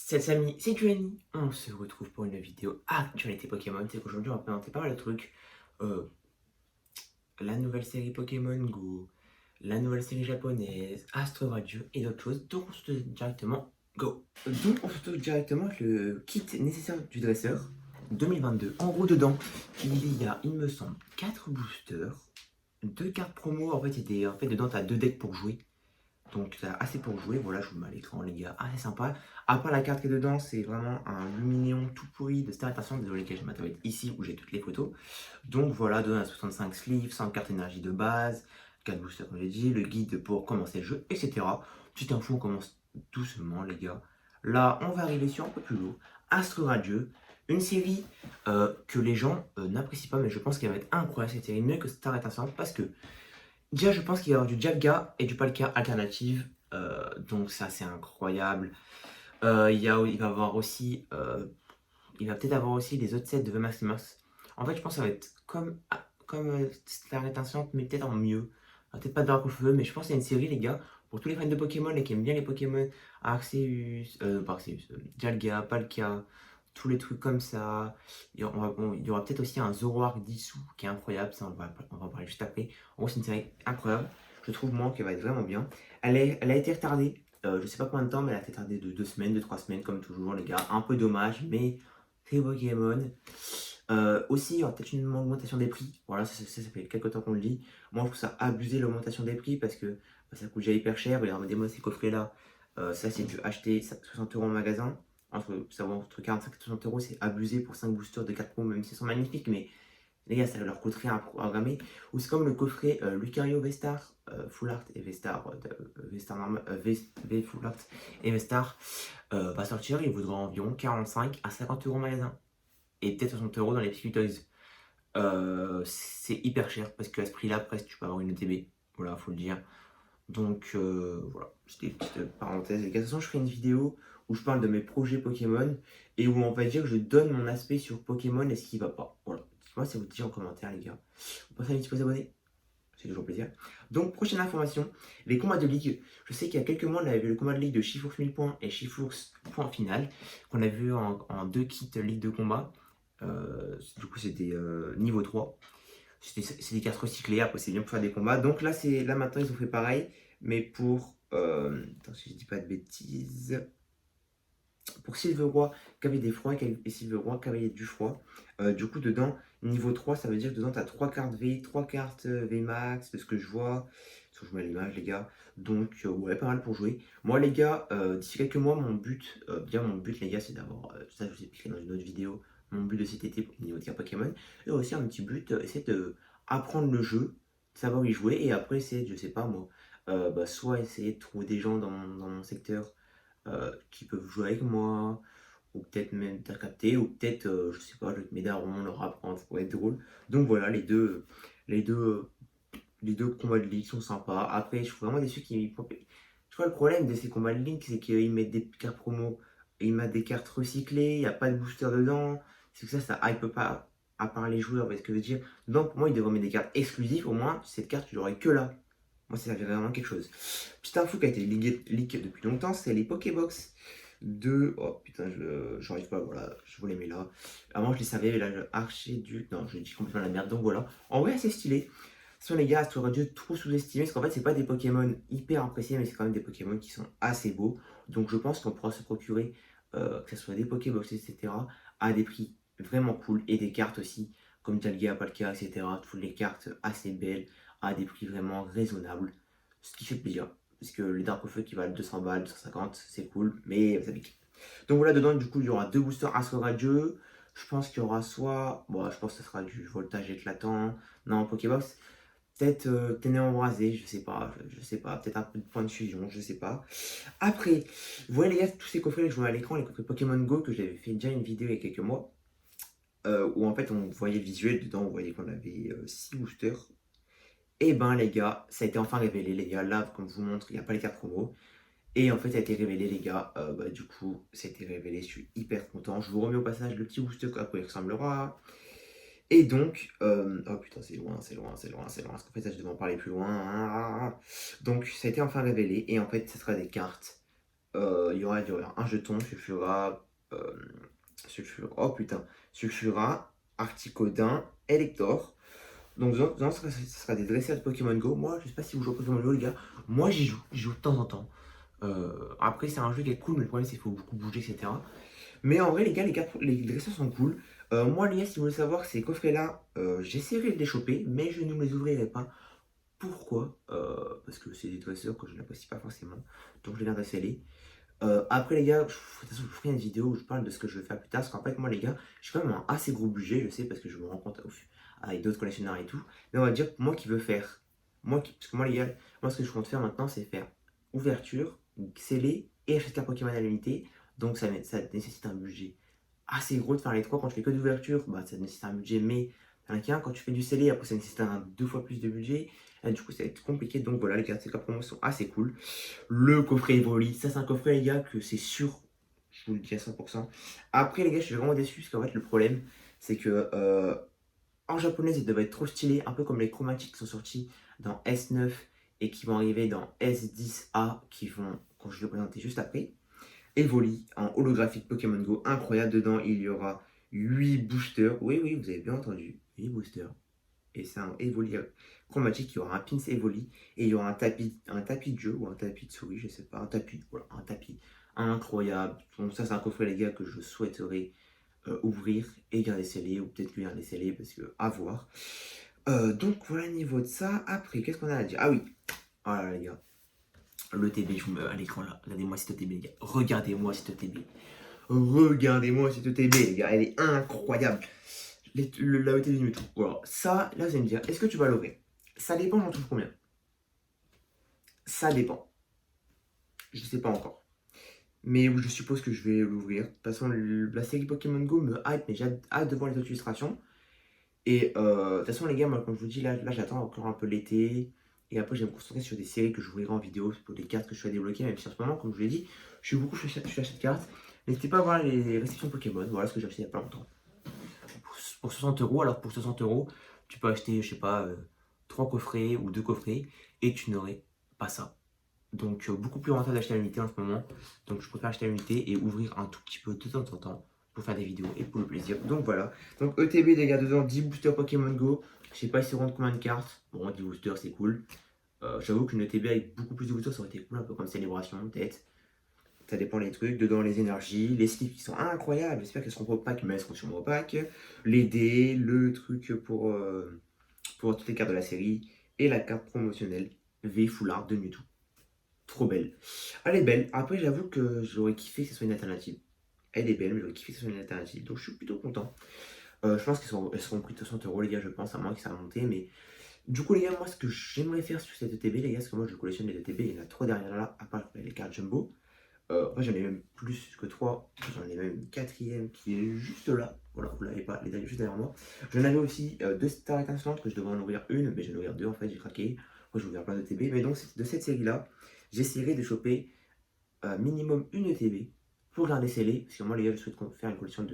Salut amis, c'est Giovanni. On se retrouve pour une vidéo actualité Pokémon. C'est qu'aujourd'hui on va présenter pas mal de trucs. Euh, la nouvelle série Pokémon Go, la nouvelle série japonaise, Astro Radio et d'autres choses. Donc on se dit directement go. Donc on se trouve directement avec le kit nécessaire du dresseur 2022. En gros dedans, il y a, il me semble, 4 boosters, 2 cartes promo. En fait dedans t'as 2 decks pour jouer. Donc c'est assez pour jouer, voilà, je vous mets à l'écran les gars, assez sympa. Après la carte qui est dedans, c'est vraiment un Luminéon tout pourri de Star Attention, désolé que j'ai ma tablette ici où j'ai toutes les photos. Donc voilà, donne à 65 sleeves, 100 cartes énergie de base, 4 boosters comme j'ai dit, le guide pour commencer le jeu, etc. Petite info, on commence doucement les gars. Là, on va arriver sur un peu plus lourd, Astro Radieux, une série que les gens n'apprécient pas, mais je pense qu'elle va être incroyable cette série, mieux que Star Attention, parce que déjà, je pense qu'il va y avoir du Dialga et du Palkia alternative. Donc ça, c'est incroyable. Il va avoir aussi... il va peut-être avoir aussi les autres sets de VMAX. En fait, je pense que ça va être comme Star Instant, mais peut-être en mieux. Peut-être pas de Drac aux cheveux, mais je pense qu'il y a une série, les gars, pour tous les fans de Pokémon et qui aiment bien les Pokémon, Arceus, pas Arceus, Dialga, Palkia, tous les trucs comme ça. Il y aura peut-être aussi un Zoroark dissous qui est incroyable, ça on va en parler juste après. En gros, c'est une série incroyable. Je trouve, moi, qu'elle va être vraiment bien. Elle a été retardée, je sais pas combien de temps, mais elle a été retardée de 2 semaines, de 3 semaines, comme toujours, les gars. Un peu dommage, mais c'est Pokémon. Aussi, il y aura peut-être une augmentation des prix. Voilà, ça fait quelques temps qu'on le dit. Moi, je trouve ça abusé l'augmentation des prix parce que ça coûte déjà hyper cher. Regardez moi ces coffrets-là. Ça, c'est dû acheter 60 euros en magasin. Ça va entre 45 et 60 euros, c'est abusé pour 5 boosters de 4 pros, même s'ils sont magnifiques. Mais les gars, ça leur coûterait à programmer. Ou c'est comme le coffret Lucario Vestar, Full Art et Vestar, Vestar normal, Full Art et Vestar va sortir. Il vaudra environ 45 à 50 euros en magasin et peut-être 60 euros dans les petits toys. C'est hyper cher parce qu'à ce prix-là, presque tu peux avoir une ETB. Voilà, faut le dire. Donc voilà, c'était une petite parenthèse. Et de toute façon, je ferai une vidéo où je parle de mes projets Pokémon et où on va dire que je donne mon aspect sur Pokémon et ce qui va pas. Voilà. Dites-moi si vous dites en commentaire, les gars. Vous pensez à un petit peu vous abonner, c'est toujours plaisir. Donc, prochaine information, les combats de ligue. Je sais qu'il y a quelques mois, on avait vu le combat de ligue de Chifours 1000 points et Chifours point final, qu'on a vu en deux kits ligue de combat. Du coup, c'était niveau 3. C'est des cartes recyclées, après c'est bien pour faire des combats. Donc là maintenant, ils ont fait pareil, mais pour. Attends, si je dis pas de bêtises. Pour Silveroi, Cavalier des Froids et Silveroi, Cavalier du Froid. Du coup, dedans, niveau 3, ça veut dire que dedans, tu as 3 cartes V, 3 cartes VMAX, de ce que je vois. Sur je mets l'image, les gars. Donc, ouais, pas mal pour jouer. Moi, les gars, d'ici quelques mois, mon but, les gars, c'est d'avoir. Ça, je vous ai expliqué dans une autre vidéo. Mon but de cet été au niveau de tir Pokémon. Et aussi, un petit but, essayer de apprendre le jeu, savoir y jouer. Et après, essayer, je sais pas moi, soit essayer de trouver des gens dans mon secteur qui peuvent jouer avec moi, ou peut-être même t'as capté, ou peut-être, je sais pas, je vais te mes darons, leur apprendre, ça pourrait être drôle. Donc voilà, les deux, les deux combats de ligue sont sympas. Après, je suis vraiment déçu qu'ils. Tu vois, le problème de ces combats de ligue, c'est qu'ils mettent des cartes promo, ils mettent des cartes recyclées, il n'y a pas de booster dedans. C'est que ça hype pas, à part les joueurs, vous voyez ce que je veux dire. Donc pour moi, ils devraient mettre des cartes exclusives, au moins, cette carte, tu l'aurais que là. Moi, ça fait vraiment quelque chose. Petite info qui a été leak depuis longtemps, c'est les Pokébox de. Oh putain, j'arrive pas, voilà, je vous les mets là. Avant, je les savais, mais là, Non, je dis complètement la merde, donc voilà. En vrai, assez stylé. Ce sont les gars, Astor Dieu trop sous-estimés, parce qu'en fait, c'est pas des Pokémon hyper appréciés, mais c'est quand même des Pokémon qui sont assez beaux. Donc, je pense qu'on pourra se procurer, que ce soit des Pokébox, etc., à des prix vraiment cool, et des cartes aussi, comme Talga, Palkia, etc., toutes les cartes assez belles à des prix vraiment raisonnables, ce qui fait plaisir. Parce que les Dark of Feu qui valent 200 balles, 250, c'est cool, mais ça pique. Donc voilà, dedans, du coup, il y aura deux boosters Astro Radieux. Je pense qu'il y aura soit. Bon, je pense que ce sera du voltage éclatant. Non, Pokébox. Peut-être ténèbres embrasé, je sais pas. Peut-être un peu de point de fusion, je sais pas. Après, vous voyez les gars, tous ces coffrets que je vois à l'écran, les coffrets Pokémon Go, que j'avais fait déjà une vidéo il y a quelques mois, où en fait on voyait le visuel dedans, on voyait qu'on avait 6 boosters. Et ben les gars, ça a été enfin révélé les gars, là comme je vous montre, il n'y a pas les cartes promo. Et en fait ça a été révélé les gars, du coup ça a été révélé, je suis hyper content. Je vous remets au passage le petit booster à quoi il ressemblera. Et donc, oh putain c'est loin, c'est loin, c'est loin, c'est loin, parce qu'en fait ça je devais en parler plus loin. Donc ça a été enfin révélé, et en fait ça sera des cartes il y aura un jeton Sulfura, oh putain, Sulfura, Articodin, Elector. Donc dedans, ça sera des dresseurs de Pokémon Go. Moi, je sais pas si vous jouez à Pokémon Go, les gars. Moi, j'y joue de temps en temps. Après, c'est un jeu qui est cool, mais le problème, c'est qu'il faut beaucoup bouger, etc. Mais en vrai, les dresseurs sont cool. Moi, les gars, si vous voulez savoir, ces coffrets-là, j'essaierai de les choper, mais je ne me les ouvrirai pas. Pourquoi Parce que c'est des dresseurs que je n'apprécie pas forcément. Donc, je les garde à sceller. Après, les gars, de toute façon, je ferai une vidéo où je parle de ce que je vais faire plus tard. Parce qu'en fait, moi, les gars, j'ai quand même un assez gros budget, je sais, parce que je me rends compte avec d'autres collectionneurs et tout. Mais on va dire, moi qui veux faire. Parce que moi, les gars, moi, ce que je compte faire maintenant, c'est faire ouverture, sceller et acheter carte Pokémon à l'unité. Donc, ça nécessite un budget assez gros de faire les trois. Quand tu fais que d'ouverture, bah, ça nécessite un budget, mais qu'un. Quand tu fais du scellé, après, ça nécessite deux fois plus de budget. Et du coup, ça va être compliqué. Donc, voilà, les cartes, ces cartes promo sont assez cool. Le coffret Evoli, ça c'est un coffret les gars que c'est sûr, je vous le dis à 100%. Après les gars, je suis vraiment déçu parce qu'en fait le problème c'est que en japonais ils doivent être trop stylés, un peu comme les chromatiques qui sont sortis dans S9 et qui vont arriver dans S10A quand je vais le présenter juste après. Evoli en holographique Pokémon Go, incroyable, dedans il y aura 8 boosters, oui oui vous avez bien entendu, 8 boosters. Et c'est un Evoli chromatique, il y aura un pins Evoli et il y aura un tapis de jeu ou un tapis de souris, je sais pas, un tapis, voilà, un tapis incroyable. Donc ça c'est un coffret les gars que je souhaiterais ouvrir et garder scellé ou peut-être lui garder scellé parce que à voir. Donc voilà niveau de ça. Après qu'est-ce qu'on a à dire? Ah oui, voilà les gars, le TB, je vous mets à l'écran là, regardez-moi cette TB les gars, regardez-moi cette TB. Regardez-moi cette TB les gars, elle est incroyable. La ETB du Mewtwo. Voilà. Ça, là, vous allez me dire, est-ce que tu vas l'ouvrir? Ça dépend, j'en trouve combien? Ça dépend. Je sais pas encore. Mais je suppose que je vais l'ouvrir. De toute façon, la série Pokémon Go me hype, mais j'ai hâte de voir les autres illustrations. Et de toute façon, les gars, moi, comme je vous dis, là j'attends encore un peu l'été. Et après, je vais me concentrer sur des séries que j'ouvrirai en vidéo pour des cartes que je vais débloquer. Même si en ce moment, comme je vous l'ai dit, je suis à cette carte. N'hésitez pas à voir les réceptions Pokémon. Voilà ce que j'ai acheté il n'y a pas longtemps. Pour 60 euros. Alors pour 60 euros, tu peux acheter, je sais pas, 3 coffrets ou 2 coffrets et tu n'aurais pas ça. Donc beaucoup plus rentable d'acheter à l'unité en ce moment. Donc je préfère acheter à l'unité et ouvrir un tout petit peu de temps en temps pour faire des vidéos et pour le plaisir. Donc voilà. Donc ETB les gars, dedans 10 boosters Pokémon Go. Je sais pas si rendre combien de cartes. Bon, 10 boosters c'est cool. J'avoue qu'une ETB avec beaucoup plus de boosters ça aurait été cool, un peu comme Célébration peut-être. Ça dépend les trucs. Dedans, les énergies, les slips qui sont incroyables. J'espère qu'elles seront pas opaques, mais elles seront sûrement opaques. Les dés, le truc pour toutes les cartes de la série. Et la carte promotionnelle V Foulard de Mewtwo. Trop belle. Elle est belle. Après, j'avoue que j'aurais kiffé que ce soit une alternative. Elle est belle, mais j'aurais kiffé que ce soit une alternative. Donc, je suis plutôt content. Je pense elles seront pris de 60 euros, les gars, je pense, à moins que ça a monté. Mais du coup, les gars, moi, ce que j'aimerais faire sur cette ETB, les gars, parce que moi, je collectionne les ETB, il y en a 3 derrière là, à part les cartes Jumbo. Moi j'en ai même plus que 3, j'en ai même une quatrième qui est juste là. Voilà, vous l'avez pas, les est juste derrière moi. J'en avais aussi 2 stars étincelantes que je devais en ouvrir une, mais je vais en ouvrir 2 en fait, j'ai craqué. Moi je vais ouvrir plein de TB, mais donc de cette série là, j'essaierai de choper minimum une ETB pour garder scellé, parce que moi les gars je souhaite faire une collection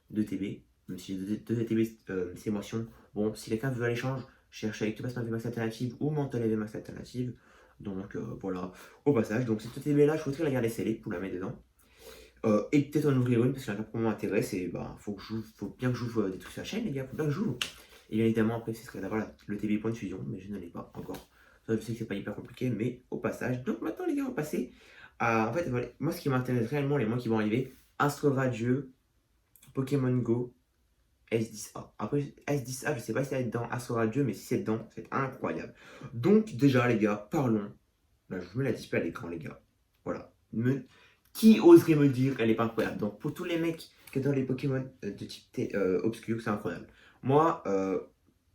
de TB, même si j'ai 2 ETB c'est motion. Bon, si quelqu'un veut à l'échange, cherche avec tout passe ma VMAX alternative ou mental VMAX alternative. Donc voilà, au passage, donc cette TB là, je souhaiterais la garder scellée pour la mettre dedans. Et peut-être en ouvrir une parce que la carte pour moi m'intéresse et bah faut bien que j'ouvre des trucs sur la chaîne les gars, faut bien que j'ouvre. Et bien évidemment après ce serait d'avoir le TB point de fusion, mais je n'en ai pas encore. Ça je sais que c'est pas hyper compliqué, mais au passage. Donc maintenant les gars on va passer à. En fait voilà, moi ce qui m'intéresse réellement les mois qui vont arriver, Astro Radieux, Pokémon Go, S10A. Après S10A je sais pas si ça va être dans Astro Radieux, mais si c'est dedans, c'est incroyable. Donc déjà les gars, parlons. Là, je vous mets la display à l'écran, les gars. Voilà. Qui oserait me dire qu'elle est pas incroyable? Donc, pour tous les mecs qui adorent les Pokémon de type obscur, c'est incroyable. Moi,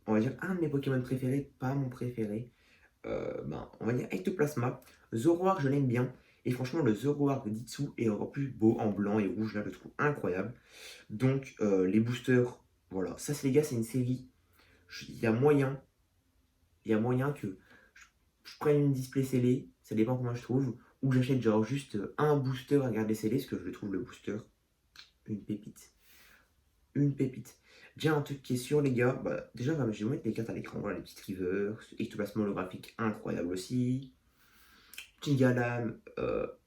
on va dire un de mes Pokémon préférés, pas mon préféré, on va dire Ectoplasma. Zoroark, je l'aime bien. Et franchement, le Zoroark d'Itsu est encore plus beau en blanc et rouge. Là, je le trouve incroyable. Donc, les boosters, voilà. Ça, c'est les gars, c'est une série. Il y a moyen que je prenne une display scellée, ça dépend comment je trouve, ou j'achète genre juste un booster à garder scellé, parce que je trouve le booster une pépite. Une pépite. Déjà un truc qui est sûr les gars, bah, déjà je vais mettre les cartes à l'écran, voilà les petites rivers, ectoplasme holographique incroyable aussi. Petit Galam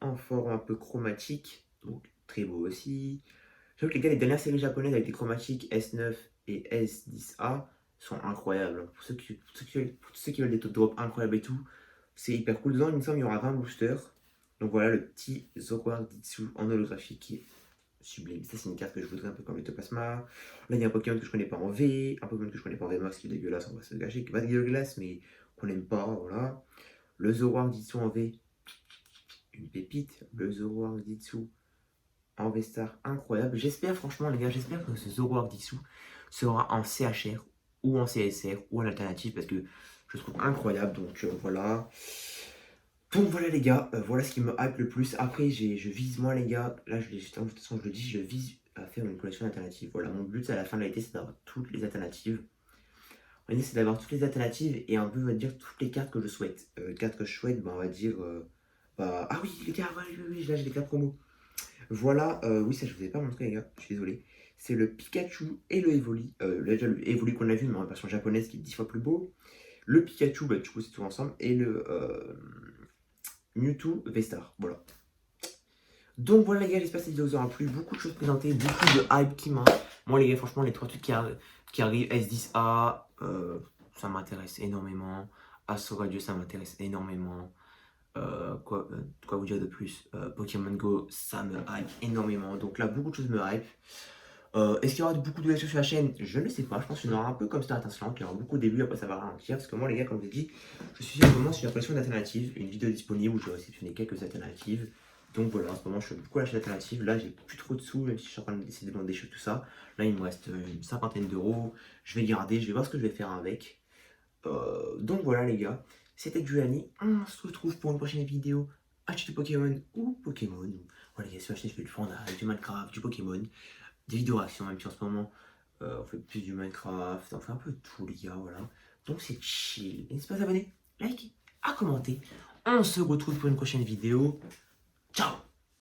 en forme un peu chromatique, donc très beau aussi. J'avoue que les gars, les dernières séries japonaises avec des chromatiques S9 et S10A sont incroyables. Pour ceux qui veulent des top drops incroyables et tout, c'est hyper cool. Dedans, il me semble qu'il y aura 20 boosters. Donc voilà le petit Zokwarditsu en holographique qui est sublime. Ça, c'est une carte que je voudrais un peu comme le Topasma. Là, il y a un Pokémon que je connais pas en V, un Pokémon que je connais pas en VMAX qui est dégueulasse, on va se gâcher, qui est pas dégueulasse, mais qu'on n'aime pas, voilà. Le Zoroark en V, une pépite. Le Zoroark en V-Star, incroyable. J'espère, franchement, les gars, j'espère que ce Zoroark sera en CHR ou en CSR ou en alternative parce que je le trouve incroyable. Donc voilà. Donc voilà les gars, voilà ce qui me hype le plus. Après, je vise moi les gars, là de toute façon je le dis, je vise à faire une collection d'alternatives. Voilà, mon but à la fin de l'été c'est d'avoir toutes les alternatives. Mon idée c'est d'avoir toutes les alternatives et un peu on va dire toutes les cartes que je souhaite. Cartes que je souhaite, bah, on va dire... ah oui les gars, ouais, oui, oui, là j'ai les cartes promo. Voilà, oui ça je vous ai pas montré les gars, je suis désolé. C'est le Pikachu et le Evoli. Là déjà le Evoli qu'on a vu mais en version japonaise qui est 10 fois plus beau. Le Pikachu, bah du coup c'est tout ensemble. Et le... Mewtwo V-Star, voilà. Donc voilà les gars, j'espère que cette vidéo vous aura plu. Beaucoup de choses présentées, beaucoup de hype qui m'a. Moi les gars, franchement, les trois trucs qui arrivent, S10A, ça m'intéresse énormément. Astro Radio, ça m'intéresse énormément. Quoi vous dire de plus? Pokémon Go, ça me hype énormément. Donc là, beaucoup de choses me hype. Est-ce qu'il y aura beaucoup de lectures sur la chaîne? Je ne sais pas. Je pense qu'il y en aura un peu comme Star Étincelante. Il y aura beaucoup au début, après ça va ralentir. Parce que moi, les gars, comme je vous ai dit, je suis vraiment sur la collection d'alternatives. Une vidéo disponible où je vais réceptionner quelques alternatives. Donc voilà, en ce moment, je fais beaucoup l'achat d'alternatives. Là, j'ai plus trop de sous, même si je suis en train de décider de vendre des choses, tout ça. Là, il me reste une cinquantaine d'euros. Je vais garder, je vais voir ce que je vais faire avec. Donc voilà, les gars. C'était Giuliani. On se retrouve pour une prochaine vidéo. Acheter du Pokémon ou Pokémon. Voilà, les gars, sur la chaîne, je fais du Fortnite, du Minecraft, du Pokémon. Des vidéos réactions, même si en ce moment on fait plus du Minecraft, on fait un peu de tout les gars, voilà. Donc c'est chill. N'hésitez pas à vous abonner, like, à commenter. On se retrouve pour une prochaine vidéo. Ciao!